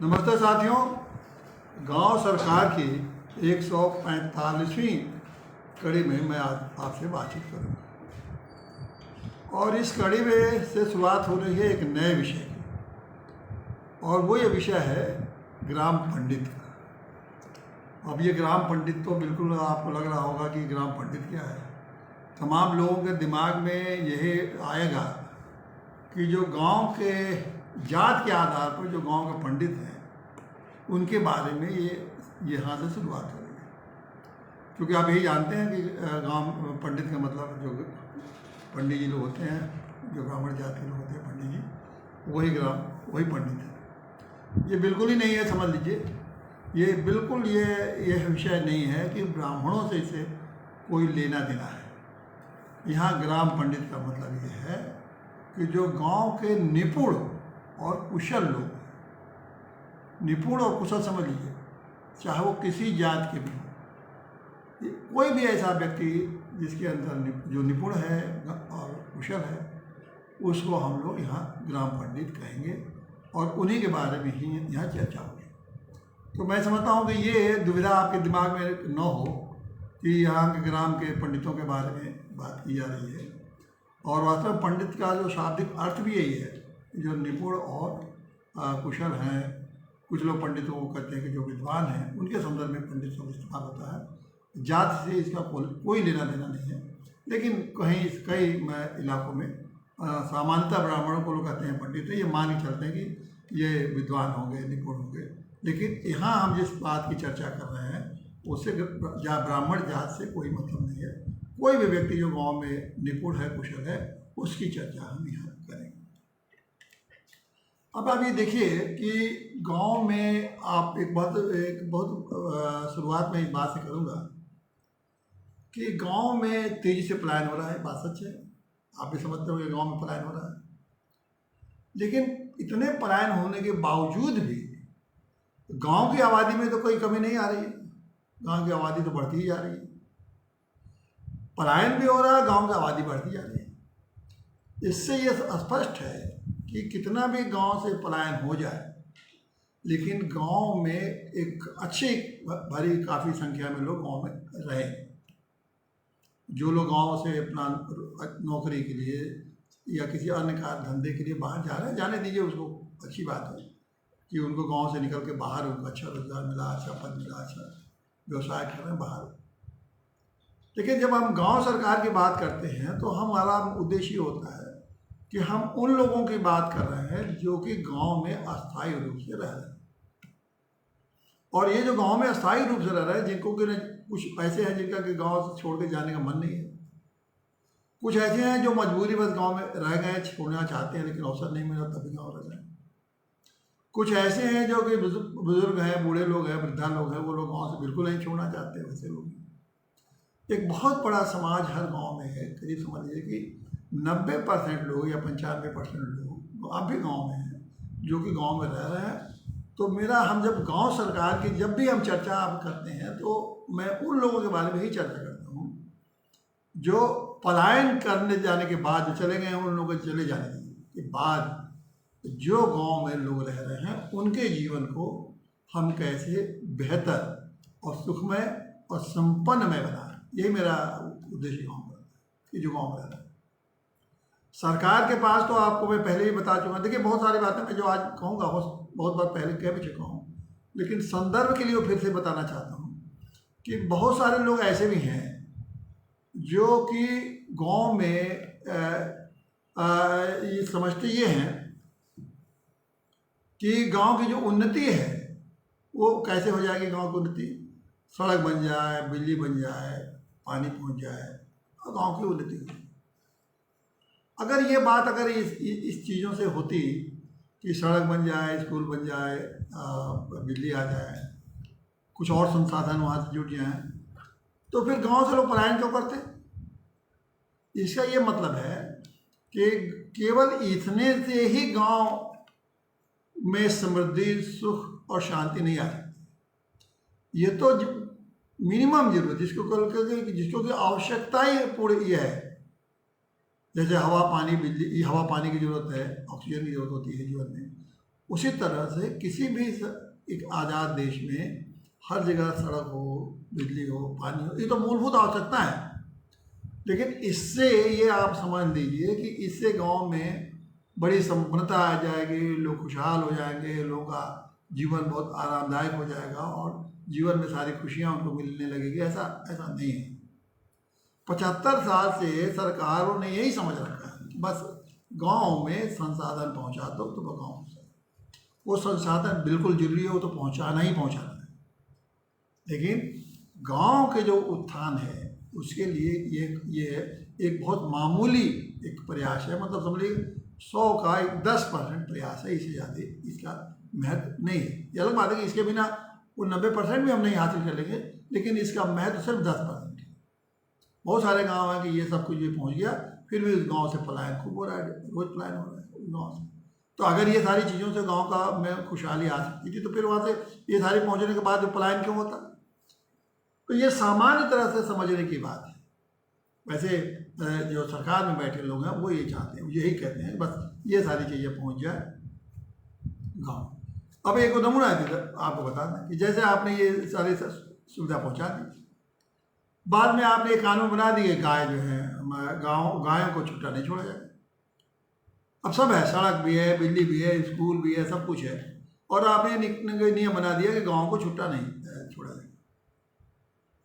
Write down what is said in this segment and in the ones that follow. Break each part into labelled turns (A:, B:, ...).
A: नमस्ते साथियों। गांव सरकार की 145वीं कड़ी में मैं आज आपसे बातचीत करूंगा और इस कड़ी में से शुरुआत हो रही है एक नए विषय की, और वो ये विषय है ग्राम पंडित का। अब ये ग्राम पंडित तो बिल्कुल आपको लग रहा होगा कि ग्राम पंडित क्या है। तमाम लोगों के दिमाग में यही आएगा कि जो गांव के जात के आधार पर जो गांव के पंडित हैं उनके बारे में ये यहाँ से शुरुआत हो रही है, क्योंकि आप यही जानते हैं कि गांव पंडित का मतलब जो पंडित जी लोग होते हैं, जो ब्राह्मण जाति के लोग होते हैं पंडित जी, वही पंडित है। ये बिल्कुल ही नहीं है, समझ लीजिए। ये बिल्कुल ये विषय नहीं है कि ब्राह्मणों से इसे कोई लेना देना है। यहाँ ग्राम पंडित का मतलब ये है कि जो गांव के निपुण और कुशल लोग, निपुण और कुशल समझ लीजिए, चाहे वो किसी जात के भी हो, कोई भी ऐसा व्यक्ति जिसके अंदर जो निपुण है और कुशल है, उसको हम लोग यहाँ ग्राम पंडित कहेंगे और उन्हीं के बारे में ही यहाँ चर्चा होगी। तो मैं समझता हूँ कि ये दुविधा आपके दिमाग में न हो कि यहाँ के ग्राम के पंडितों के बारे में बात की जा रही है। और वास्तव में पंडित का जो शाब्दिक अर्थ भी यही है, जो निपुण और कुशल हैं। कुछ लोग पंडितों को कहते हैं कि जो विद्वान हैं, उनके संदर्भ में पंडित शब्द इस्तेमाल होता है। जात से इसका कोई लेना देना नहीं है, लेकिन कई इलाकों में सामान्यतः ब्राह्मणों को लोग कहते हैं पंडित, तो ये मान के चलते हैं कि ये विद्वान होंगे, निपुण होंगे। लेकिन यहाँ हम जिस बात की चर्चा कर रहे हैं उससे ब्राह्मण जात से कोई मतलब नहीं है। कोई भी व्यक्ति जो गाँव में निपुण है, कुशल है, उसकी चर्चा हम यहाँ करेंगे। अब आप ये देखिए कि गांव में आप एक बहुत शुरुआत में इस बात से करूँगा कि गांव में तेजी से पलायन हो रहा है। बात सच है, आप भी समझते हो कि गांव में पलायन हो रहा है। लेकिन इतने पलायन होने के बावजूद भी गांव की आबादी में तो कोई कमी नहीं आ रही है। गांव की आबादी तो बढ़ती ही जा रही है। पलायन भी हो रहा है, गांव की आबादी बढ़ती जा रही है। इससे ये स्पष्ट है कि कितना भी गांव से पलायन हो जाए, लेकिन गांव में एक अच्छी भरी काफ़ी संख्या में लोग गांव में रहें। जो लोग गांव से अपना नौकरी के लिए या किसी अन्य धंधे के लिए बाहर जा रहे हैं, जाने दीजिए, उसको अच्छी बात है कि उनको गांव से निकल के बाहर उनको अच्छा रोजगार मिला, अच्छा पद मिला, अच्छा व्यवसाय कर रहे हैं बाहर। लेकिन जब हम गाँव सरकार की बात करते हैं तो हमारा उद्देश्य होता है कि हम उन लोगों की बात कर रहे हैं जो कि गांव में अस्थायी रूप से रह रहे हैं। और ये जो गांव में अस्थायी रूप से रह रहे हैं, जिनको कि कुछ ऐसे हैं जिनका कि गांव से छोड़ के जाने का मन नहीं है। कुछ ऐसे हैं जो मजबूरी बस गांव में रह गए, छोड़ना चाहते हैं लेकिन अवसर नहीं मिला तभी गाँव रह गए। कुछ ऐसे हैं जो कि बुजुर्ग हैं, बूढ़े लोग हैं, वृद्धा लोग हैं, वो लोग गाँव से बिल्कुल नहीं छोड़ना चाहते। वैसे लोग एक बहुत बड़ा समाज हर गाँव में है। करीब समझ लीजिए कि 90% लोग या 95% लोग अब भी गांव में हैं, जो कि गांव में रह रहे हैं। तो हम जब गांव सरकार की जब भी हम चर्चा आप करते हैं तो मैं उन लोगों के बारे में ही चर्चा करता हूं जो पलायन करने जाने के बाद जो चले गए हैं, उन लोगों के चले जाने के बाद जो गांव में लोग रह रहे हैं, उनके जीवन को हम कैसे बेहतर और सुखमय और संपन्नमय बनाएं। यही मेरा उद्देश्य गाँव का, कि जो गाँव में रह रहे हैं। सरकार के पास तो आपको मैं पहले ही बता चुका। देखिए, बहुत सारी बातें मैं जो आज कहूँगा बहुत बार पहले कह भी चुका हूँ, लेकिन संदर्भ के लिए फिर से बताना चाहता हूँ कि बहुत सारे लोग ऐसे भी हैं जो कि गांव में ये समझते ये हैं कि गांव की जो उन्नति है वो कैसे हो जाएगी। गांव की उन्नति, सड़क बन जाए, बिजली बन जाए, पानी पहुँच जाए और गाँव की उन्नति हो। अगर ये बात इस चीज़ों से होती कि सड़क बन जाए, स्कूल बन जाए, बिजली आ जाए, कुछ और संसाधन वहाँ से जुट जाएँ, तो फिर गांव से लोग पलायन क्यों करते? इसका ये मतलब है कि केवल इतने से ही गांव में समृद्धि, सुख और शांति नहीं आ सकती। ये तो मिनिमम जरूरत, जिसको कि आवश्यकता ही पूरी ये है। जैसे हवा पानी बिजली, हवा पानी की ज़रूरत है, ऑक्सीजन की ज़रूरत होती है जीवन में, उसी तरह से किसी भी एक आज़ाद देश में हर जगह सड़क हो, बिजली हो, पानी हो, ये तो मूलभूत आवश्यकता है। लेकिन इससे ये आप समझ लीजिए कि इससे गांव में बड़ी संपन्नता आ जाएगी, लोग खुशहाल हो जाएंगे, लोगों का जीवन बहुत आरामदायक हो जाएगा और जीवन में सारी खुशियां उनको मिलने लगेगी। ऐसा ऐसा नहीं है। 75 साल से सरकारों ने यही समझ रखा है कि बस गांव में संसाधन पहुंचा दो तो वो गाँव वो संसाधन बिल्कुल जरूरी है, वो तो पहुंचाना ही पहुंचाना है। लेकिन गांव के जो उत्थान है उसके लिए ये एक बहुत मामूली एक प्रयास है। मतलब समझिए 100 का 10% प्रयास है, इससे ज़्यादा इसका महत्व नहीं है। ये अलग बात है कि इसके बिना वो 90% भी हम नहीं हासिल कर लेंगे, लेकिन इसका महत्व सिर्फ 10% है। बहुत सारे गांव हैं कि ये सब कुछ भी पहुंच गया, फिर भी उस गांव से पलायन खूब हो रहा है, रोज पलायन हो रहा है उस गाँव से। तो अगर ये सारी चीज़ों से गांव का में खुशहाली आ सकती थी तो फिर वहाँ से ये सारी पहुँचने के बाद पलायन क्यों होता? तो ये सामान्य तरह से समझने की बात है। वैसे जो सरकार में बैठे लोग हैं वो ये चाहते हैं, यही कहते हैं बस ये सारी चीज़ें पहुँच जाए गाँव। अब एक नमूना है आपको बता दें कि जैसे आपने ये सारी सुविधा पहुँचा दी, बाद में आपने एक कानून बना दिए, गाय जो है गायों को छुट्टा नहीं छोड़ा जाए। अब सब है, सड़क भी है, बिजली भी है, स्कूल भी है, सब कुछ है, और आपने नियम बना दिया कि गाँव को छुट्टा नहीं छोड़ा जाएगा।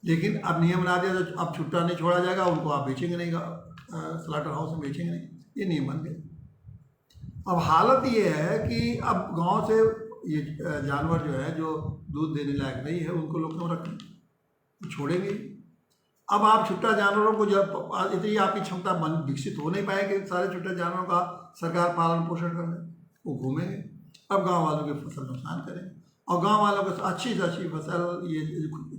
A: लेकिन अब नियम बना दिया तो अब छुट्टा नहीं छोड़ा जाएगा, उनको आप बेचेंगे नहीं, स्लॉटर हाउस में बेचेंगे नहीं, ये नियम बन गए। अब हालत ये है कि अब गांव से ये जानवर जो है जो दूध देने लायक नहीं है उनको लोग क्यों रखें, तो छोड़ेंगे। अब आप छुट्टा जानवरों को जब इतनी आपकी क्षमता विकसित हो नहीं पाएगी सारे छुट्टा जानवरों का सरकार पालन पोषण करने, वो घूमेंगे। अब गाँव वालों की फसल नुकसान करेंगे और गांव वालों को अच्छी से अच्छी फसल ये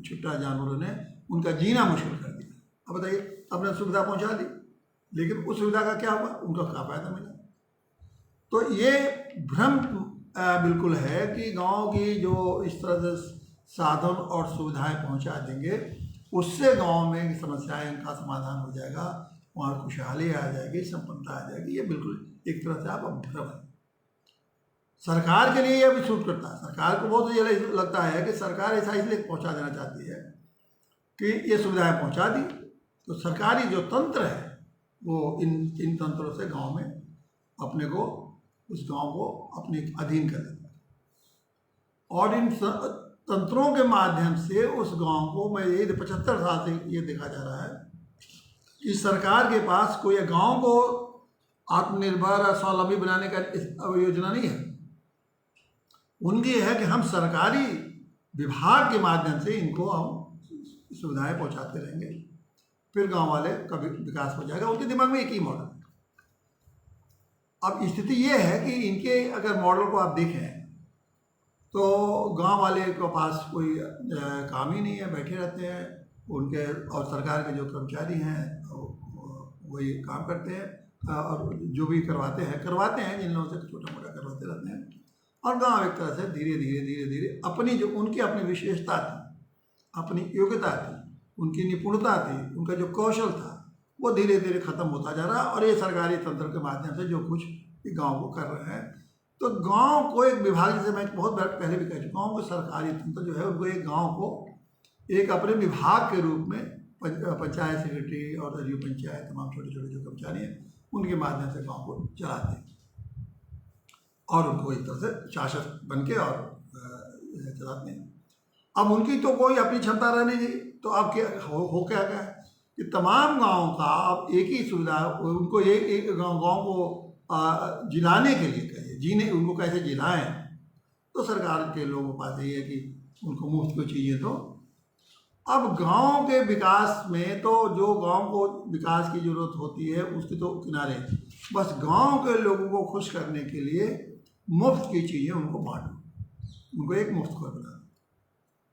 A: छुट्टा जानवरों ने उनका जीना मुश्किल कर दिया। अब बताइए, अपने सुविधा पहुंचा दी, लेकिन उस सुविधा का क्या हुआ, उनका क्या फायदा मिला? तो ये भ्रम बिल्कुल है कि गांव की जो इस तरह से साधन और सुविधाएं पहुंचा देंगे उससे गांव में समस्याएं का समाधान हो जाएगा, वहाँ खुशहाली आ जाएगी, संपन्नता आ जाएगी। ये बिल्कुल एक तरह से आप भ्रम है। सरकार के लिए यह भी सूट करता है। सरकार को बहुत ये लगता है कि सरकार ऐसा इसलिए पहुंचा देना चाहती है कि ये सुविधाएं पहुंचा दी तो सरकारी जो तंत्र है वो इन तंत्रों से गांव में अपने को, उस गांव को अपने अधीन कर देता है और इन तंत्रों के माध्यम से उस गांव को, मैं ये 75 साल से ये देखा जा रहा है कि सरकार के पास कोई गांव को आत्मनिर्भर और स्वावलंबी बनाने का योजना नहीं है। उनकी है कि हम सरकारी विभाग के माध्यम से इनको हम सुविधाएं पहुंचाते रहेंगे, फिर गांव वाले का विकास हो जाएगा। उनके दिमाग में एक ही मॉडल है। अब स्थिति ये है कि इनके अगर मॉडल को आप देखें तो गांव वाले के पास कोई काम ही नहीं है, बैठे रहते हैं उनके, और सरकार के जो कर्मचारी हैं वही काम करते हैं और जो भी करवाते हैं जिन लोगों से छोटा मोटा करवाते रहते हैं। और गांव एक तरह से धीरे धीरे अपनी जो उनकी अपनी विशेषता थी, अपनी योग्यता थी, उनकी निपुणता थी, उनका जो कौशल था वो धीरे धीरे खत्म होता जा रहा है। और ये सरकारी तंत्र के माध्यम से जो कुछ गांव को कर रहे हैं, तो गांव को एक विभाग, जैसे मैं बहुत पहले भी कह चुका हूँ कि सरकारी तंत्र जो है उनको एक गाँव को एक अपने विभाग के रूप में पंचायत सेक्रेटरी और रिव्यू पंचायत तमाम छोटे छोटे जो कर्मचारी हैं उनके माध्यम से गाँव को चलाते हैं और उनको एक तरह से शासक बन के और चलाते हैं। अब उनकी तो कोई अपनी क्षमता रहने दी, तो अब क्या हो क्या है कि तमाम गाँव का अब एक ही सुविधा, उनको एक गाँव को जिलाने के लिए कहिए, जीने उनको कैसे जिलाएं, तो सरकार के लोगों के पास यही है कि उनको मुफ्त को चीज़ें दो। अब गांव के विकास में तो जो गांव को विकास की जरूरत होती है उसके तो किनारे, बस गांव के लोगों को खुश करने के लिए मुफ्त की चीज़ें उनको बांटो, उनको एक मुफ्तखोर बना दो।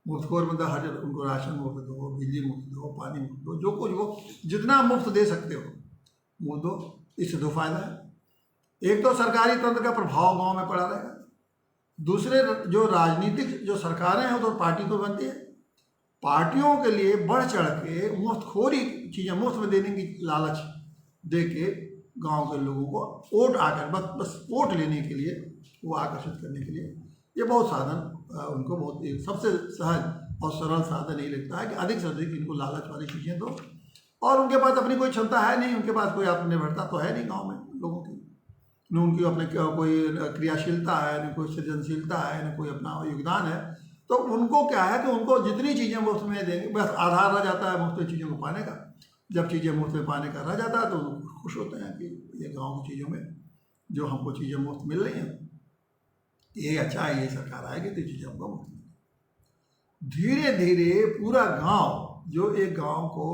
A: मुफ्तखोर मतलब हर उनको राशन मुफ्त दो, बिजली मुफ्त दो, पानी मुफ्त दो, जो कुछ वो जितना मुफ्त दे सकते हो वो दो। इससे दो फायदा है, एक तो सरकारी तंत्र का प्रभाव गांव में पड़ा रहेगा, दूसरे जो राजनीतिक जो सरकारें हैं वो तो पार्टी को बनती है, पार्टियों के लिए बढ़ चढ़ के मुफ्तखोरी चीज़ें मुफ्त में देने की लालच दे के गाँव के लोगों को वोट आकर बस वोट लेने के लिए वो आकर्षित करने के लिए ये बहुत साधन उनको बहुत सबसे सहज और सरल साधन यही लगता है कि अधिक से अधिक इनको लालच वाली चीज़ें दो। और उनके पास अपनी कोई क्षमता है नहीं, उनके पास कोई आत्मनिर्भरता तो है नहीं गाँव में लोगों की, न उनकी अपने कोई क्रियाशीलता है, न कोई सृजनशीलता है, न कोई अपना योगदान है। तो उनको क्या है कि उनको जितनी चीज़ें मुफ्त में देंगे, बस आधार रह जाता है मुफ्त में चीज़ों को पाने का। जब चीज़ें मुफ्त में पाने का रह जाता है तो खुश होते हैं कि ये गांव की चीज़ों में जो हमको चीज़ें मुफ्त मिल रही हैं, ये अच्छा है, ये सरकार आएगी तो चीज़ें हमको मुफ्त मिल। धीरे धीरे पूरा गांव, जो एक गांव को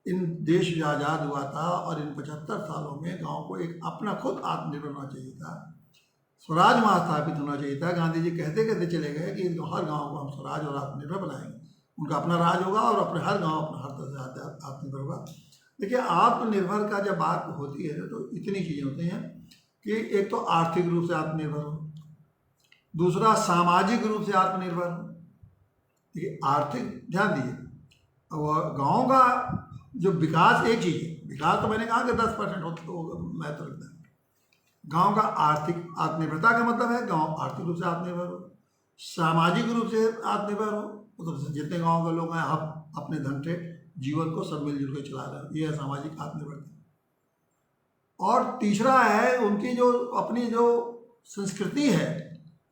A: इन देश आज़ाद हुआ था और इन 75 सालों में गांव को एक अपना खुद आत्मनिर्भर होना चाहिए था, स्वराज वहाँ स्थापित होना चाहिए था। गांधी जी कहते कहते चले गए कि हर गांव को हम स्वराज और आत्मनिर्भर बनाएंगे, उनका अपना राज होगा और अपने हर गांव अपना हर तरह से आत्मनिर्भर होगा। देखिए, आत्मनिर्भर का जब बात होती है तो इतनी चीज़ें होती हैं कि एक तो आर्थिक रूप से आत्मनिर्भर हो, दूसरा सामाजिक रूप से आत्मनिर्भर हो। देखिए, आर्थिक ध्यान दीजिए, अब गाँव का जो विकास एक चीज़ है, विकास तो मैंने कहा कि 10% महत्व रखता है। गांव का आर्थिक आत्मनिर्भरता का मतलब है गांव आर्थिक रूप से आत्मनिर्भर हो, सामाजिक रूप से आत्मनिर्भर हो, मतलब जितने गांव के लोग हैं हम अपने ढंग से जीवन को सब मिलजुल के चला रहे हैं, ये है सामाजिक आत्मनिर्भरता। और तीसरा है उनकी जो अपनी जो संस्कृति है,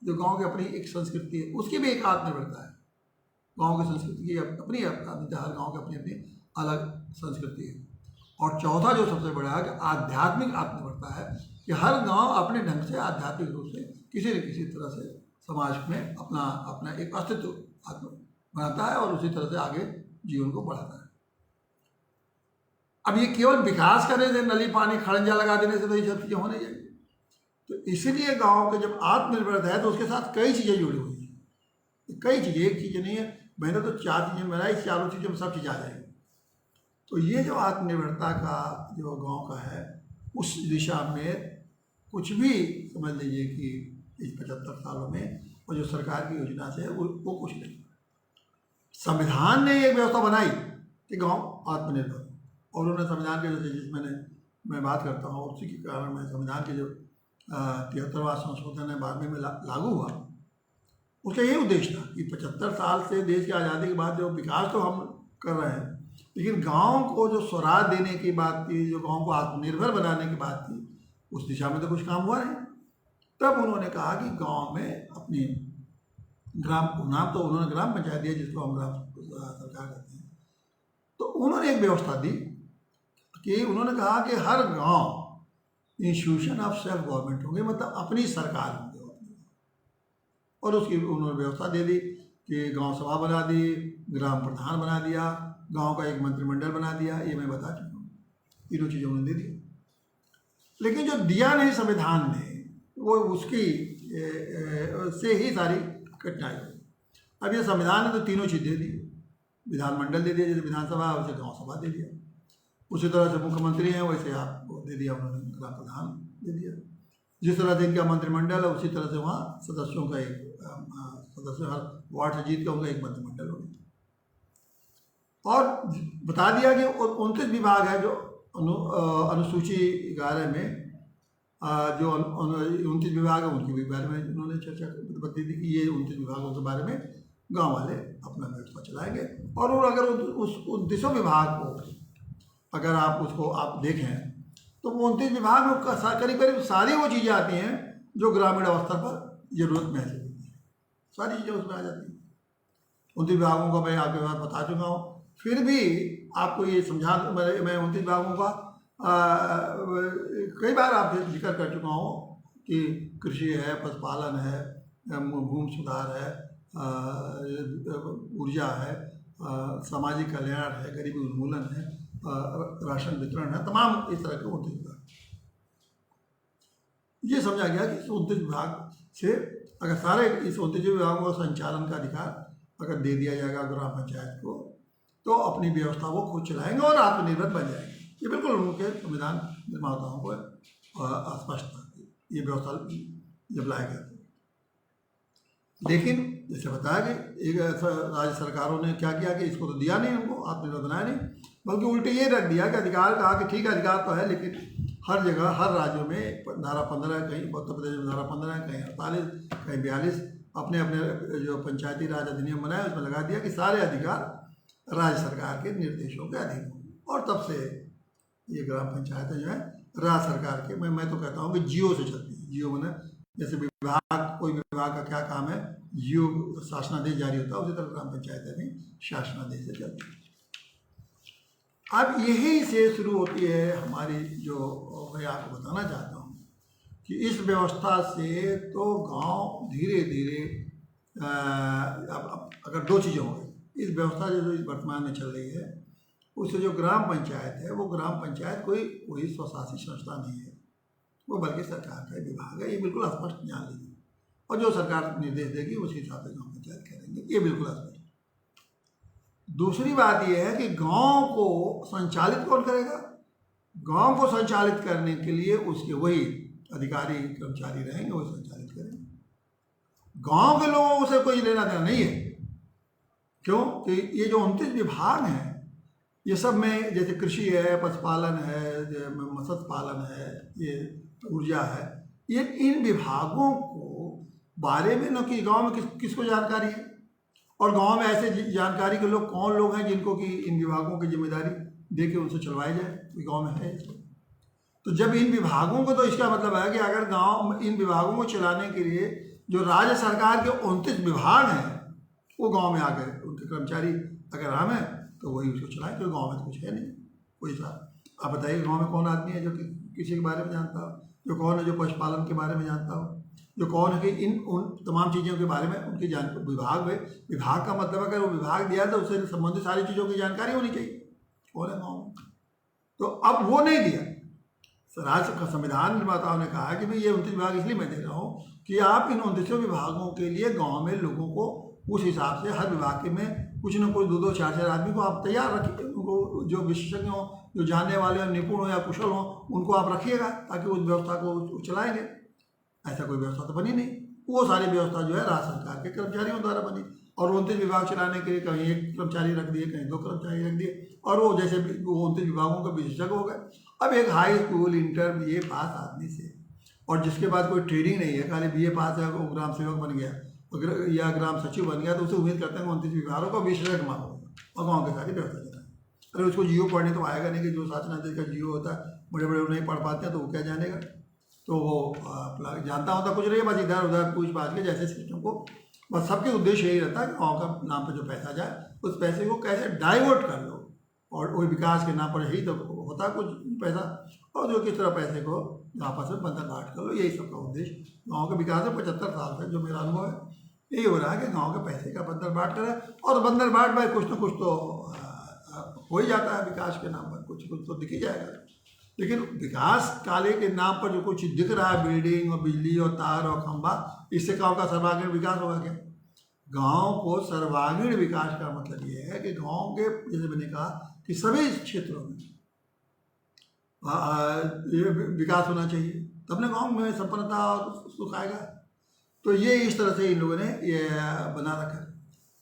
A: जो गांव की अपनी एक संस्कृति है, उसकी भी एक आत्मनिर्भरता है। गांव की संस्कृति की अपनी हर गांव की अपनी अपनी अलग संस्कृति है। और चौथा जो सबसे बड़ा है कि आध्यात्मिक आत्मनिर्भरता है कि हर गांव अपने ढंग से आध्यात्मिक रूप से किसी न किसी तरह से समाज में अपना अपना एक अस्तित्व बनाता है और उसी तरह से आगे जीवन को बढ़ाता है। अब ये केवल विकास करने से, नली पानी खड़ंजा लगा देने से तो ये सब चीज़ें होने जाएंगी। तो इसीलिए गांव के जब आत्मनिर्भरता है तो उसके साथ कई चीज़ें जुड़ी हुई हैं, कई चीज़ें, एक चीज़ नहीं है। मैंने तो 4 चीज़ें बनाई, चारों चीज़ों में सब चीज़ आ जाएगी। तो ये जो आत्मनिर्भरता का जो गांव का है, उस दिशा में कुछ भी समझ लीजिए कि इस 75 सालों में और जो सरकार की योजना से है वो कुछ नहीं। संविधान ने एक व्यवस्था बनाई कि गांव आत्मनिर्भर, और उन्होंने संविधान के जैसे मैं बात करता हूँ, उसी के कारण मैं संविधान के जो 73वां संशोधन है 12वें में लागू हुआ, उसका यही उद्देश्य था कि 75 साल से देश की आज़ादी के बाद जो विकास तो हम कर रहे हैं, लेकिन गांव को जो स्वराज देने की बात थी, जो गांव को आत्मनिर्भर बनाने की बात थी, उस दिशा में तो कुछ काम हुआ नहीं। तब उन्होंने कहा कि गांव में अपनी नाम तो उन्होंने ग्राम पंचायत दिया, जिसको हम ग्राम सरकार कहते हैं। तो उन्होंने एक व्यवस्था दी कि उन्होंने कहा कि हर गांव इंस्टीट्यूशन ऑफ सेल्फ गवर्नमेंट होंगे, मतलब अपनी सरकार होंगे। और उसकी उन्होंने व्यवस्था दे दी कि गांव सभा बना दी, ग्राम प्रधान बना दिया, गांव का एक मंत्रिमंडल बना दिया। ये मैं बता चुका हूँ, तीनों चीज़ें उन्होंने दे दी। लेकिन जो दिया नहीं संविधान ने, वो उसकी से ही सारी कठिनाई हुई। अब ये संविधान ने तो तीनों चीज़ दे दी, विधानमंडल दे दिया, जैसे विधानसभा है वैसे गाँव सभा दे दिया, उसी तरह से मुख्यमंत्री हैं वैसे आपको दे दिया उन्होंने, ग्राम प्रधान दे दिया। जिस तरह से इनका मंत्रिमंडल है उसी तरह से वहाँ सदस्यों का एक सदस्य हर वार्ड से जीत के उनका एक मंत्रिमंडल हो गया। और बता दिया कि 29 विभाग है जो अनुसूची 11 में जो 29 विभाग है उनके भी बारे में उन्होंने चर्चा बता दी कि ये 29 विभागों के बारे में गांव वाले अपना व्यवस्था चलाएंगे। और अगर उस 29 विभाग को अगर आप उसको आप देखें तो 29 विभाग में करीब करीब सारी वो चीज़ें आती हैं जो ग्रामीण स्तर पर जरूरत महसूस होती है, सारी चीज़ें उसमें आ जाती हैं। 29 विभागों का मैं आपके पास बता चुका हूँ, फिर भी आपको ये समझा, मैं 29 विभागों का कई बार आपसे जिक्र कर चुका हूँ कि कृषि है, पशुपालन है, भूमि सुधार है, ऊर्जा है, सामाजिक कल्याण है, गरीबी उन्मूलन है, राशन वितरण है, तमाम इस तरह के 29 विभाग। ये समझा गया कि इस 29 विभाग से अगर सारे इस 29 विभागों का संचालन का अधिकार अगर दे दिया जाएगा ग्राम पंचायत को, तो अपनी व्यवस्था वो खुद चलाएंगे और आत्मनिर्भर बन जाएंगे। ये बिल्कुल उनके संविधान निर्माताओं को स्पष्ट था, ये व्यवस्था जब लाया गया था। लेकिन जैसे बताया कि एक राज्य सरकारों ने क्या किया कि इसको तो दिया नहीं, उनको आत्मनिर्भर बनाया नहीं, बल्कि उल्टे ये रख दिया कि अधिकार, कहा कि ठीक है अधिकार तो है लेकिन हर जगह हर राज्यों में धारा 15, कहीं उत्तर प्रदेश में धारा 15, कहीं 48, कहीं 42 अपने अपने जो पंचायती राज अधिनियम बनाए उसमें लगा दिया कि सारे अधिकार राज्य सरकार के निर्देशों के अधीन होंगे। और तब से ये ग्राम पंचायतें जो है राज्य सरकार के, मैं तो कहता हूँ कि जियो से चलती है। जियो मैंने जैसे विभाग, कोई विभाग का क्या काम है, जियो शासनादेश जारी होता है, उसी तरह ग्राम पंचायतें भी शासनादेश से चलती है। अब यही से शुरू होती है हमारी, जो मैं आपको बताना चाहता हूँ कि इस व्यवस्था से तो गांव धीरे धीरे, अब अगर दो चीज़ें हो गई, इस व्यवस्था जो इस वर्तमान में चल रही है उससे जो ग्राम पंचायत है वो ग्राम पंचायत कोई स्वशासी संस्था नहीं है, वो बल्कि सरकार का विभाग है। ये बिल्कुल स्पष्ट जान लीजिए, और जो सरकार निर्देश देगी उसी हिसाब से ग्राम पंचायत करेंगे, ये बिल्कुल स्पष्ट। दूसरी बात यह है कि गांव को संचालित कौन करेगा? गांव को संचालित करने के लिए उसके वही अधिकारी कर्मचारी रहेंगे, वही संचालित करेंगे। गांव के लोगों से कोई लेना देना नहीं है। क्यों? कि ये जो 29 विभाग हैं, ये सब में जैसे कृषि है, पशुपालन है, मत्स्य पालन है, ये ऊर्जा है, ये इन विभागों को बारे में न कि गांव में किसको जानकारी है, और गांव में ऐसे जानकारी के लोग कौन लोग हैं जिनको कि इन विभागों की जिम्मेदारी दे के उनसे चलवाई जाए, गांव में है। तो जब इन विभागों को, तो इसका मतलब है कि अगर गांव में इन विभागों को चलाने के लिए जो राज्य सरकार के 29 विभाग हैं वो गांव में आकर उनके कर्मचारी अगर हम हैं तो वही उसको चलाएं, क्योंकि गाँव में तो कुछ है नहीं कोई साहब। आप बताइए गाँव में कौन आदमी है जो किसी के बारे में जानता हो, जो कौन है जो पशुपालन के बारे में जानता हो, जो कौन है कि उन तमाम चीज़ों के बारे में उनकी विभाग का मतलब अगर वो विभाग दिया तो उससे संबंधित सारी चीज़ों की जानकारी होनी चाहिए। कौन है गाँव में? तो अब वो नहीं दिया। राज्य का संविधान निर्माताओं ने कहा कि भाई ये 29 विभाग इसलिए मैं दे रहा हूँ कि आप इन 29 विभागों के लिए गाँव में लोगों को उस हिसाब से हर विभाग के में कुछ न कुछ 2-2, 4-4 आदमी को आप तैयार रखिए। उनको जो विशेषज्ञ हों, जो जानने वाले हों, निपुण हो या कुशल हों, उनको आप रखिएगा ताकि उस व्यवस्था को चलाएंगे। ऐसा कोई व्यवस्था तो बनी नहीं। वो सारी व्यवस्था जो है राज्य सरकार के कर्मचारियों द्वारा बनी, और 29 विभाग चलाने के लिए कहीं 1 कर्मचारी रख दिए, कहीं 2 कर्मचारी रख दिए, और वो जैसे वो 29 विभागों के विशेषज्ञ हो गए। अब एक हाई स्कूल इंटर BA पास आदमी से, और जिसके पास कोई ट्रेनिंग नहीं है, खाली BA पास है, वो ग्राम सेवक बन गया या ग्राम सचिव बन गया, तो उसे उम्मीद करते हैं 29 विभागों का विशेषज्ञ मांगोगा और गाँव की सारी व्यवस्था चलाए। अरे उसको जियो पढ़ने तो आएगा नहीं, कि जो शासनादेश का जियो होता है बड़े बड़े नहीं पढ़ पाते हैं, तो वो क्या जानेगा? तो वो जानता होता कुछ नहीं, बस इधर उधर पूछ पाछ के जैसे सिस्टम को, बस सबके उद्देश्य यही रहता है कि गाँव का नाम पर जो पैसा जाए उस पैसे को कैसे डाइवर्ट कर लो, और वही विकास के नाम पर यही तो होता कुछ पैसा, और जो किस तरह पैसे को आपस में बंधन बांट कर लो, यही सबका उद्देश्य गाँव के विकास में 75 साल से जो मेरा अनुभव है यही हो रहा है कि गाँव के पैसे का बंधन बांट करें, और बंधन बांट भाई कुछ न कुछ तो हो ही जाता है विकास के नाम पर, कुछ तो दिख ही जाएगा। लेकिन विकास काले के नाम पर जो कुछ दिख रहा है, बिल्डिंग और बिजली और तार और खंभा, इससे गाँव का सर्वांगीण विकास होगा क्या? गांव को सर्वांगीण विकास का मतलब ये है कि गांव के, जैसे मैंने कहा कि सभी क्षेत्रों में ये विकास होना चाहिए, तब ना गाँव में संपन्नता और सुख आएगा। तो ये इस तरह से इन लोगों ने ये बना रखा है।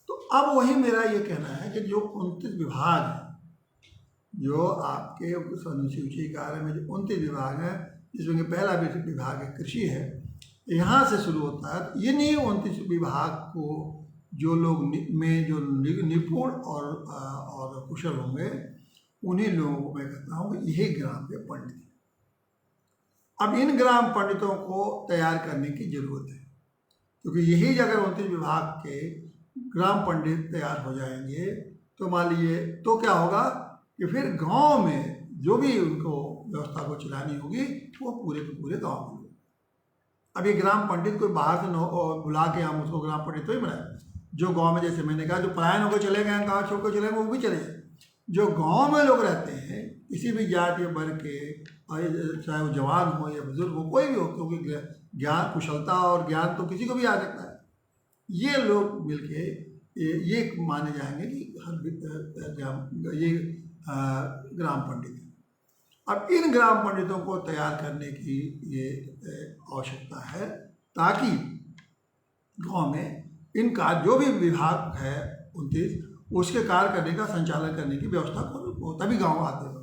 A: तो अब वही मेरा ये कहना है कि जो 29 विभाग हैं, जो आपके अनुसूची कार्य में जो 29 विभाग हैं, जिसमें पहला विभाग है कृषि है, यहाँ से शुरू होता है। ये नहीं 29 विभाग को जो लोग में जो निपुण और कुशल होंगे, उन्हीं लोगों को मैं कहता हूँ कि यही ग्राम के पंडित। अब इन ग्राम पंडितों को तैयार करने की जरूरत है, क्योंकि यही अगर 29 विभाग के ग्राम पंडित तैयार हो जाएंगे तो मान लीजिए तो क्या होगा कि फिर गांव में जो भी उनको व्यवस्था को चलानी होगी वो पूरे के पूरे गांव में। अब ये ग्राम पंडित कोई बाहर से बुला के हम उसको ग्राम पंडित तो ही बनाए। जो गांव में, जैसे मैंने कहा, जो पलायन होकर चले गए, गाँव छोड़ कर चले गए, वो भी चले जाए। जो गांव में लोग रहते हैं, किसी भी जात या वर्ग के, चाहे वो जवान हो या बुजुर्ग हो, कोई भी हो, क्योंकि ज्ञान, कुशलता और ज्ञान तो किसी को भी आ सकता है। ये लोग मिलके ये माने जाएंगे कि ये ग्राम पंडित है। अब इन ग्राम पंडितों को तैयार करने की ये आवश्यकता है, ताकि गांव में इनका जो भी विभाग है 29, उसके कार्य करने का संचालन करने की व्यवस्था हो, तभी गांव आते हैं।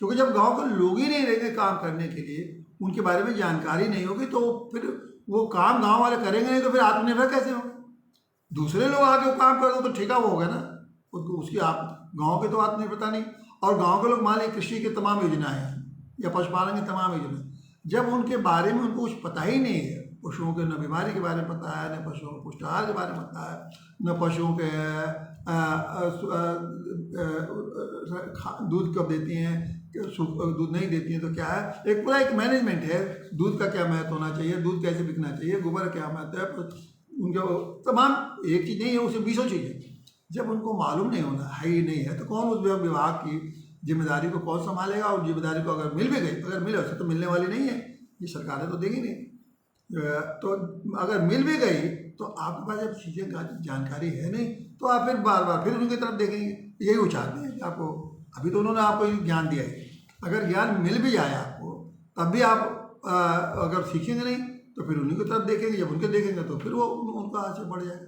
A: क्योंकि जब गांव के लोग ही नहीं रहेंगे काम करने के लिए, उनके बारे में जानकारी नहीं होगी, तो फिर वो काम गांव वाले करेंगे नहीं, तो फिर आत्मनिर्भर कैसे होंगे? दूसरे लोग आके वो काम कर दो तो ठेका वो होगा ना, उसकी आप गांव के तो आत्मनिर्भरता नहीं। और गांव के लोग मान लीजिए कृषि की तमाम योजनाएं हैं या पशुपालन की तमाम योजनाएं, जब उनके बारे में उनको कुछ पता ही नहीं है, पशुओं के न बीमारी के बारे में पता है, न पशुओं के पुष्टाहार के बारे में पता है, न पशुओं के दूध कब देती हैं, दूध नहीं देती हैं तो क्या है, एक पूरा एक मैनेजमेंट है, दूध का क्या महत्व होना चाहिए, दूध कैसे बिकना चाहिए, गोबर क्या महत्व है, उनका तमाम एक चीज़ नहीं है, उसे 20 चीज़ें। जब उनको मालूम नहीं होना है ही नहीं है, तो कौन उस विभाग की जिम्मेदारी को कौन संभालेगा? और जिम्मेदारी को अगर मिल भी गई, अगर मिले, वैसे तो मिलने वाली नहीं है, ये सरकारें तो देगी नहीं, तो अगर मिल भी गई तो आपके पास जब चीज़ें का जानकारी है नहीं, तो आप फिर बार बार फिर उनकी तरफ देखेंगे। यही वो चाहते हैं कि आपको, अभी तो उन्होंने आपको ज्ञान दिया है, अगर ज्ञान मिल भी जाए आपको, तब भी आप अगर सीखेंगे नहीं तो फिर उन्हीं की तरफ देखेंगे, जब उनके देखेंगे तो फिर वो उनका आगे बढ़ जाएगा।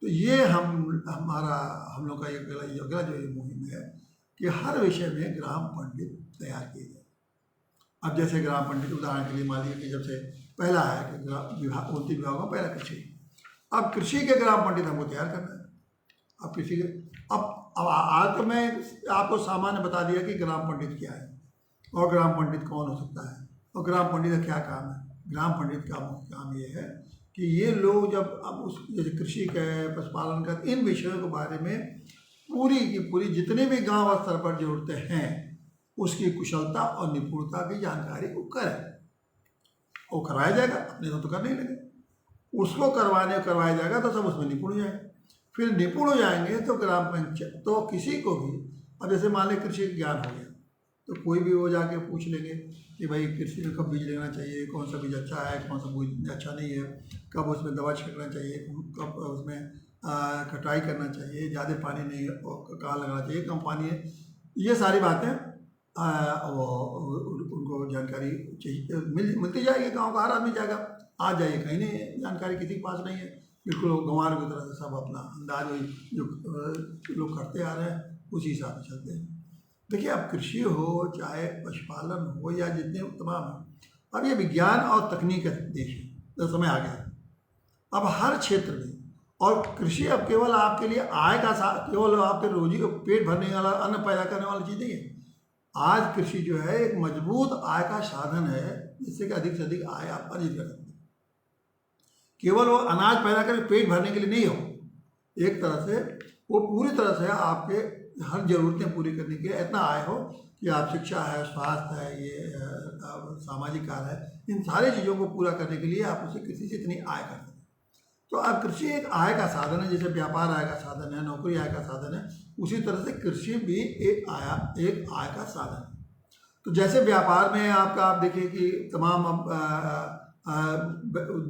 A: तो ये हम लोग का अगला जो ये मुहिम है कि हर विषय में ग्राम पंडित तैयार किए जाए। अब जैसे ग्राम पंडित उदाहरण के लिए मान लीजिए कि जब से पहला है कि विभाग 29 विभागों में पहला कृषि, अब कृषि के ग्राम पंडित हमको तैयार करना है। अब कृषि के अब आज तो मैं आपको सामान्य बता दिया कि ग्राम पंडित क्या है और ग्राम पंडित कौन हो सकता है और ग्राम पंडित का क्या काम है। ग्राम पंडित का मुख्य काम ये है कि ये लोग जब अब उस जैसे कृषि का, पशुपालन का, इन विषयों के बारे में पूरी की पूरी जितने भी गांव स्तर पर जरूरतें हैं उसकी कुशलता और निपुणता की जानकारी को करें। वो करवाया जाएगा, अपने तो कर नहीं लगे, उसको करवाया जाएगा तो सब उसमें निपुण हो जाएंगे। फिर निपुण हो जाएंगे तो ग्राम पंचायत तो किसी को भी, अब जैसे मान लें कृषि ज्ञान हो गया तो कोई भी वो जाके पूछ लेंगे कि भाई कृषि में कब बीज लेना चाहिए, कौन सा बीज अच्छा है, कौन सा बीज अच्छा नहीं है, कब उसमें दवा छिड़कना चाहिए, कब उसमें कटाई करना चाहिए, ज़्यादा पानी नहीं है और कहाँ लगाना चाहिए, कम पानी है, ये सारी बातें उनको जानकारी चाहिए, मिलती जाएगी। गांव का हर आदमी जाएगा, आज जाइए कहीं नहीं है जानकारी, किसी के पास नहीं है, बिल्कुल गंवारों की तरह से सब अपना अंदाज जो लोग करते आ रहे हैं उसी हिसाब से चलते हैं। देखिए, अब कृषि हो चाहे पशुपालन हो या जितने तमाम है, अब ये विज्ञान और तकनीक का देश है, तो समय आ गया अब हर क्षेत्र में। और कृषि अब केवल आपके लिए आय का केवल आपके रोजी को पेट भरने वाला, अन्न पैदा करने वाली चीज़ नहीं है। आज कृषि जो है एक मजबूत आय का साधन है, जिससे कि अधिक से अधिक आय आप अर्जित कर सकते हैं। केवल वो अनाज पैदा करके पेट भरने के लिए नहीं हो, एक तरह से वो पूरी तरह से आपके हर जरूरतें पूरी करने के लिए इतना आय हो कि आप शिक्षा है, स्वास्थ्य है, ये सामाजिक कार्य है, इन सारी चीज़ों को पूरा करने के लिए आप उसे कृषि से इतनी आय करते हैं। तो अब कृषि एक आय का साधन है, जैसे व्यापार आय का साधन है, नौकरी आय का साधन है, उसी तरह से कृषि भी एक आय का साधन है। तो जैसे व्यापार में आप देखिए कि तमाम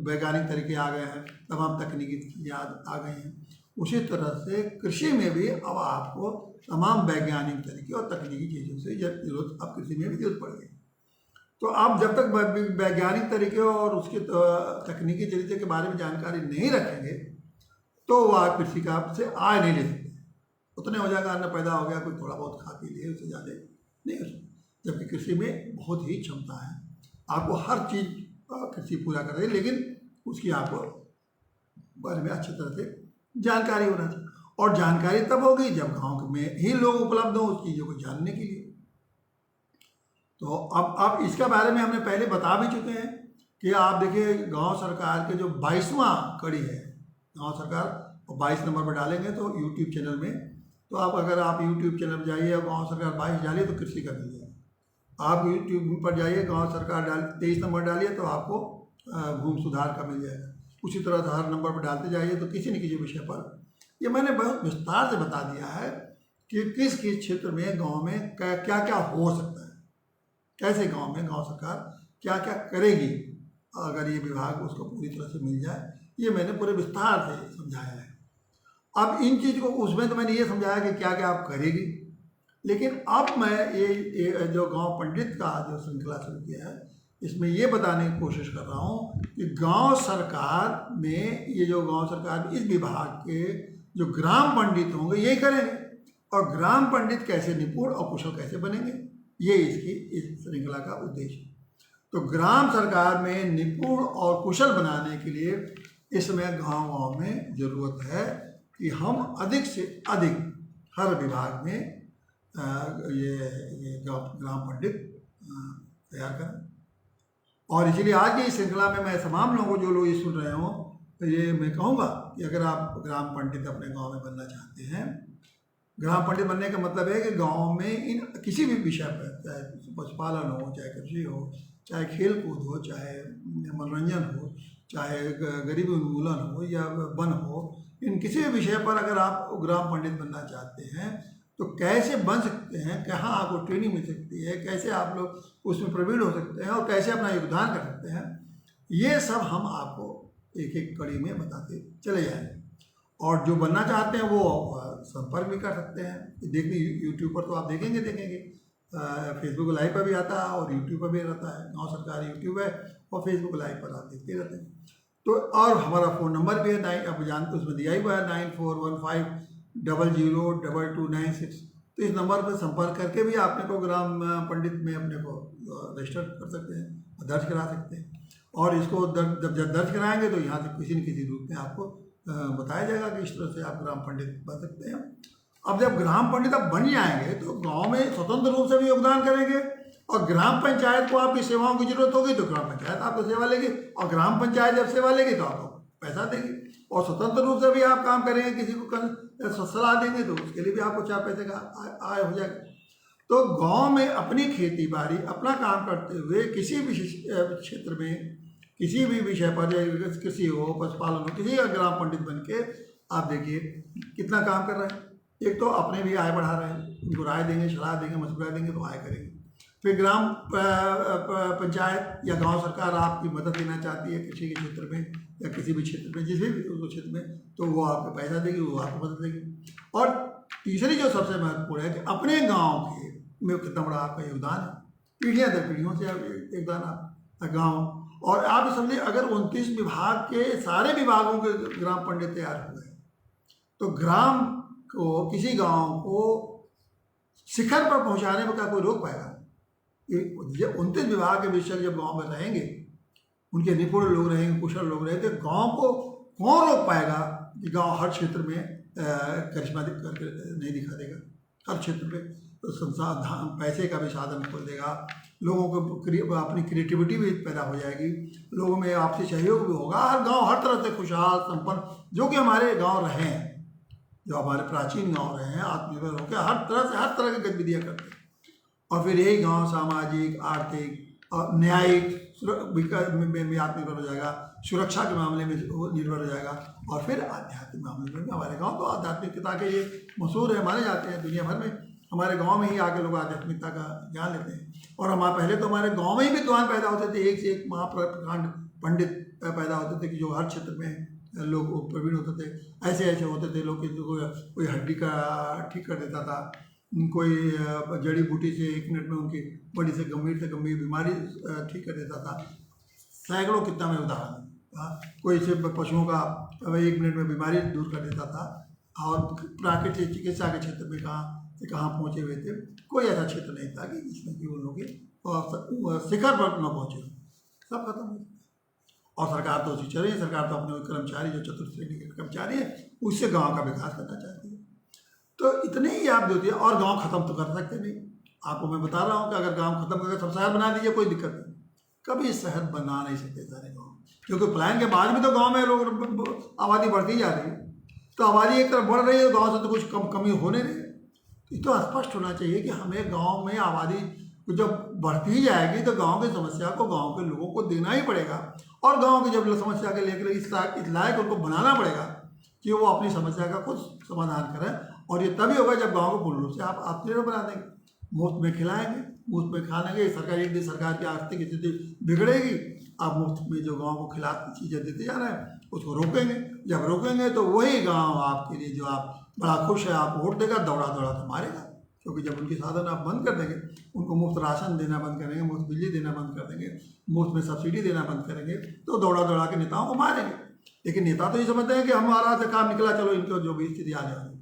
A: वैज्ञानिक तरीके आ गए हैं, तमाम तकनीकी चीज़ें आ गई हैं, उसी तरह से कृषि में भी अब आपको तमाम वैज्ञानिक तरीके और तकनीकी चीज़ों से जरूरत, अब कृषि में भी जरूरत पड़ गई। तो आप जब तक वैज्ञानिक तरीके और उसके तकनीकी तरीके के बारे में जानकारी नहीं रखेंगे तो आप कृषि का से आय नहीं ले सकते। उतने हो जाएगा, अन्न पैदा हो गया, कोई थोड़ा बहुत खा पी ले, उससे ज़्यादा नहीं हो सकता। जबकि कृषि में बहुत ही क्षमता है, आपको हर चीज़ कृषि पूरा कर रही है, लेकिन उसकी आपको बारे में अच्छी तरह से जानकारी होना चाहिए। और जानकारी तब होगी जब गांव में ही लोग उपलब्ध हो उस चीज़ों को जानने के लिए। तो अब इसके बारे में हमने पहले बता भी चुके हैं कि आप देखिए गांव सरकार के जो 22वां कड़ी है, गांव सरकार 22 नंबर पर डालेंगे तो यूट्यूब चैनल में, तो अगर आप यूट्यूब चैनल पर जाइए और गांव सरकार 22 डालिए तो कृषि का मिल जाएगा। आप यूट्यूब पर जाइए, गांव सरकार 23 नंबर डालिए तो आपको भूमि सुधार का मिल जाएगा। उसी तरह से हर नंबर पर डालते जाइए तो किसी न किसी विषय पर, ये मैंने बहुत विस्तार से बता दिया है कि किस किस क्षेत्र में गांव में क्या क्या हो सकता है, कैसे गांव में गांव सरकार क्या क्या करेगी अगर ये विभाग उसको पूरी तरह से मिल जाए, ये मैंने पूरे विस्तार से समझाया है। अब इन चीज़ को उसमें तो मैंने ये समझाया कि क्या क्या आप करेगी, लेकिन अब मैं ये जो गांव पंडित का जो श्रृंखला शुरू किया है, इसमें ये बताने की कोशिश कर रहा हूँ कि गांव सरकार में ये जो गांव सरकार इस विभाग के जो ग्राम पंडित होंगे यही करेंगे, और ग्राम पंडित कैसे निपुण और कुशल कैसे बनेंगे, ये इसकी इस श्रृंखला का उद्देश्य। तो ग्राम सरकार में निपुण और कुशल बनाने के लिए इस समय गांव गांव में ज़रूरत है कि हम अधिक से अधिक हर विभाग में ये ग्राम पंडित तैयार करें। और इसलिए आज की इस श्रृंखला में मैं तमाम लोगों को, जो लोग ये सुन रहे हों, तो ये मैं कहूँगा कि अगर आप ग्राम पंडित अपने गांव में बनना चाहते हैं, ग्राम पंडित बनने का मतलब है कि गांव में इन किसी भी विषय पर, चाहे पशुपालन हो, चाहे कृषि हो, चाहे खेल कूद हो, चाहे मनोरंजन हो, चाहे गरीबी उन्मूलन हो या वन हो, इन किसी भी विषय पर अगर आप ग्राम पंडित बनना चाहते हैं तो कैसे बन सकते हैं, कहाँ आपको ट्रेनिंग मिल सकती है, कैसे आप लोग उसमें प्रवीण हो सकते हैं और कैसे अपना योगदान कर सकते हैं, ये सब हम आपको एक एक कड़ी में बताते चले जाएंगे। और जो बनना चाहते हैं वो संपर्क भी कर सकते हैं। देखिए यूट्यूब पर तो आप देखेंगे फेसबुक लाइव पर भी आता है और यूट्यूब पर भी रहता है। गांव सरकार यूट्यूब है और फेसबुक लाइव पर आप देखते रहते हैं। तो और हमारा फ़ोन नंबर भी है, अब जानते उसमें दिया ही हुआ है 9415002296। तो इस नंबर पर संपर्क करके भी अपने को ग्राम पंडित में अपने को रजिस्टर कर सकते हैं, दर्ज करा सकते हैं। और इसको जब दर्ज कराएंगे तो यहाँ से किसी न किसी रूप में आपको बताया जाएगा कि इस तरह से आप ग्राम पंडित बन सकते हैं। अब जब ग्राम पंडित आप बन जाएंगे तो गांव में स्वतंत्र रूप से भी योगदान करेंगे और ग्राम पंचायत को आपकी सेवाओं की जरूरत होगी तो ग्राम पंचायत आपको सेवा लेगी और ग्राम पंचायत जब सेवा लेगी तो आपको पैसा देगी और स्वतंत्र रूप से भी आप काम करेंगे, किसी को सलाह देंगे तो उसके लिए भी आपको 4 पैसे का आय हो जाएगा। तो गाँव में अपनी खेती बाड़ी अपना काम करते हुए किसी भी क्षेत्र में किसी भी विषय पर, कृषि हो, पशुपालन हो, किसी का ग्राम पंडित बन के आप देखिए कितना काम कर रहे हैं। एक तो अपने भी आय बढ़ा रहे हैं, उनको राय देंगे, सलाह देंगे, मशवरा देंगे तो आय करेंगे। फिर ग्राम पंचायत या गांव सरकार आपकी मदद देना चाहती है कृषि के क्षेत्र में या किसी भी क्षेत्र में, जिस भी क्षेत्र में, तो वो आपको पैसा देगी, वो आपको मदद देगी। और तीसरी जो सबसे महत्वपूर्ण है कि अपने गाँव के में कितना बड़ा आपका योगदान है, पीढ़ियाँ दर पीढ़ियों से योगदान आप गाँव। और आप समझिए अगर 29 विभाग के सारे विभागों के ग्राम पंडित तैयार हुए तो ग्राम को, किसी गांव को शिखर पर पहुंचाने में क्या कोई रोक पाएगा? ये 29 विभाग के विषय जब गांव में रहेंगे, उनके निपुण लोग रहेंगे, कुशल लोग रहेंगे, तो गांव को कौन रोक पाएगा कि गांव हर क्षेत्र में करिश्मा करके नहीं दिखा देगा। हर क्षेत्र में तो संसाधन, पैसे का भी साधन खोल देगा, लोगों को अपनी क्रिएटिविटी भी पैदा हो जाएगी, लोगों में आपसी सहयोग भी होगा। हर गांव हर तरह से खुशहाल संपन्न, जो कि हमारे गांव रहे हैं, जो हमारे प्राचीन गांव रहे हैं, आत्मनिर्भर होकर हर तरह की गतिविधियाँ करते हैं। और फिर यही गांव सामाजिक, आर्थिक और न्यायिक विकास में आत्मनिर्भर हो जाएगा, सुरक्षा के मामले में निर्भर हो जाएगा। और फिर आध्यात्मिक मामले में हमारे गाँव तो आध्यात्मिकता के लिए मशहूर है, माने जाते हैं दुनिया भर में। हमारे गांव में ही आके लोग आध्यात्मिकता का ज्ञान लेते हैं। और पहले तो हमारे गांव में ही विद्वान पैदा होते थे, एक से एक महाप्रकांड पंडित पैदा होते थे कि जो हर क्षेत्र में लोग प्रवीण होते थे। ऐसे होते थे लोग कि कोई हड्डी का ठीक कर देता था, कोई जड़ी बूटी से 1 मिनट में उनकी बड़ी से गंभीर बीमारी ठीक कर देता था। सैकड़ों कितना में उदाहरण, कोई से पशुओं का 1 मिनट में बीमारी दूर कर देता था। और प्राकृतिक चिकित्सा के क्षेत्र में कहाँ पहुँचे हुए थे, कोई ऐसा क्षेत्र नहीं था कि जिसमें कि वो लोग शिखर पर न पहुँचे, सब खत्म हो गया। और सरकार तो उसी चल रही है, सरकार तो अपने कर्मचारी जो चतुर्थ श्रेणी के कर्मचारी है उससे गांव का विकास करना चाहती है। तो इतने ही आप देती है, और गांव खत्म तो कर सकते नहीं। आपको मैं बता रहा हूँ कि अगर गांव खत्म करके सब शहर बना दीजिए, कोई दिक्कत नहीं, कभी शहर बना नहीं सकते सारे गाँव, क्योंकि प्लान के बाद भी तो गाँव में लोग आबादी बढ़ती जा रही है। तो आबादी एक तरफ बढ़ रही है, गाँव से तो कुछ कमी होने नहीं। तो स्पष्ट होना चाहिए कि हमें गांव में आबादी जब बढ़ती ही जाएगी तो गांव की समस्या को गांव के लोगों को देना ही पड़ेगा। और गांव की जब समस्या के लेकर इस लायक उनको बनाना पड़ेगा कि वो अपनी समस्या का खुद समाधान करें। और ये तभी होगा जब गांव को पूर्ण रूप से आप आत्मनिर्भर बना देंगे, मुफ्त में खिलाएंगे, मुफ्त में खाएंगे। सरकार एक दिन सरकार की आर्थिक स्थिति बिगड़ेगी, आप मुफ्त में जो गाँव को खिलाती चीज़ें देते जा रहे हैं उसको रोकेंगे। जब रोकेंगे तो वही गाँव आपके लिए, जो आप बड़ा खुश है, आप वोट देगा, दौड़ा के मारेगा। क्योंकि जब उनके साधन आप बंद कर देंगे, उनको मुफ्त राशन देना बंद करेंगे, मुफ्त बिजली देना बंद कर देंगे, मुफ्त में सब्सिडी देना बंद करेंगे, तो दौड़ा के नेताओं को मारेंगे। लेकिन नेता तो ये समझते हैं कि हमारा से काम निकला, चलो इनको जो भी स्थिति आने वाली।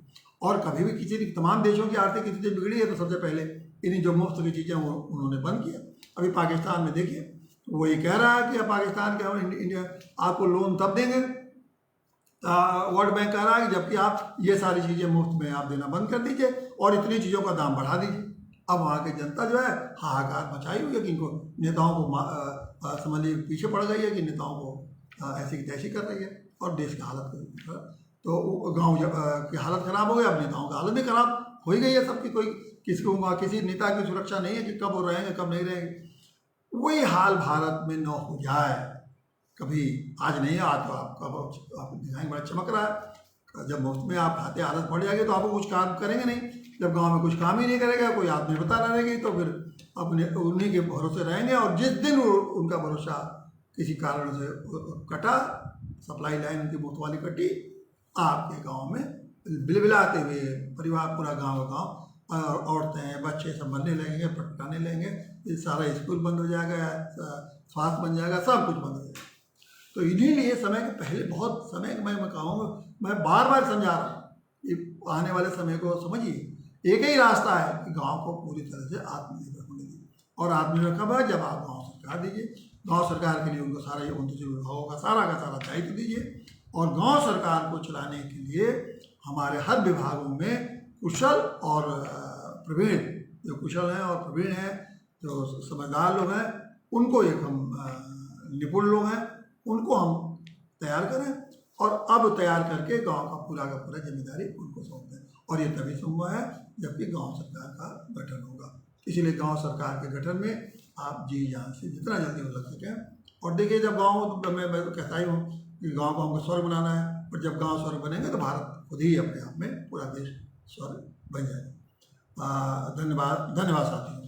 A: और कभी भी किसी तमाम देशों की आर्थिक स्थिति बिगड़ी है तो सबसे पहले इन्हीं जो मुफ्त की चीज़ें वो उन्होंने बंद किया। अभी पाकिस्तान में देखिए, वो ये कह रहा है कि पाकिस्तान के हम इंडिया आपको लोन तब देंगे, वर्ल्ड बैंक कह रहा है कि जबकि आप ये सारी चीज़ें मुफ्त में आप देना बंद कर दीजिए और इतनी चीज़ों का दाम बढ़ा दीजिए। अब वहाँ की जनता जो है हाहाकार मचाई हुई है कि इनको नेताओं को समझिए पीछे पड़ गई है कि नेताओं को ऐसी की तैसी कर रही है और देश की हालत तो गाँव की हालत खराब हो गई, अब नेताओं की हालत भी खराब हो ही गई है सबकी। कोई किसी नेता की सुरक्षा नहीं है कि कब वो रहेंगे कब नहीं रहेंगे। वही हाल भारत में न हो जाए कभी, आज नहीं आज तो आपको दिखाएंगे बड़ा चमक रहा है। जब मुफ्त में आप खाते आदत पड़ जाएगी तो आपको कुछ काम करेंगे नहीं। जब गांव में कुछ काम ही नहीं करेगा, कोई आदमी बता रहेगी, तो फिर अपने उन्हीं के भरोसे रहेंगे। और जिस दिन उनका भरोसा किसी कारण से कटा, सप्लाई लाइन उनकी मुफ्त वाली कटी, आपके गांव में बिलबिलाते हुए परिवार, पूरा गांव औरतें बच्चे सब मरने लगेंगे, पटकाने लगेंगे, ये सारा स्कूल बंद हो जाएगा, स्वास्थ्य बन जाएगा, सब कुछ बंद हो जाएगा। तो इसीलिए समय के पहले बहुत समय मैं कहूँगा, मैं बार बार समझा रहा हूँ कि आने वाले समय को समझिए। एक ही रास्ता है कि गांव को पूरी तरह से आत्मनिर्भर होने दीजिए। और आत्मनिर्भर कब है? जब आप गांव सरकार दीजिए। गांव सरकार के लिए उनको सारा 29 विभागों का सारा दायित्व दीजिए। और गांव सरकार को चलाने के लिए हमारे हर विभागों में कुशल और प्रवीण, जो कुशल हैं और प्रवीण हैं, जो समझदार लोग हैं, उनको एक हम निपुण लोग हैं, उनको हम तैयार करें और अब तैयार करके गांव का पूरा जिम्मेदारी उनको सौंप दें। और ये तभी संभव है जबकि गांव सरकार का गठन होगा। इसीलिए गांव सरकार के गठन में आप जी जान से जितना जल्दी हो लग सकें। और देखिए, जब गांव, तो मैं तो कहता ही हूँ कि गांव को हमको स्वर्ग बनाना है, और जब गांव स्वर्ग बनेंगे तो भारत खुद ही अपने आप में पूरा देश स्वर्ग बन जाएगा। धन्यवाद साथियों।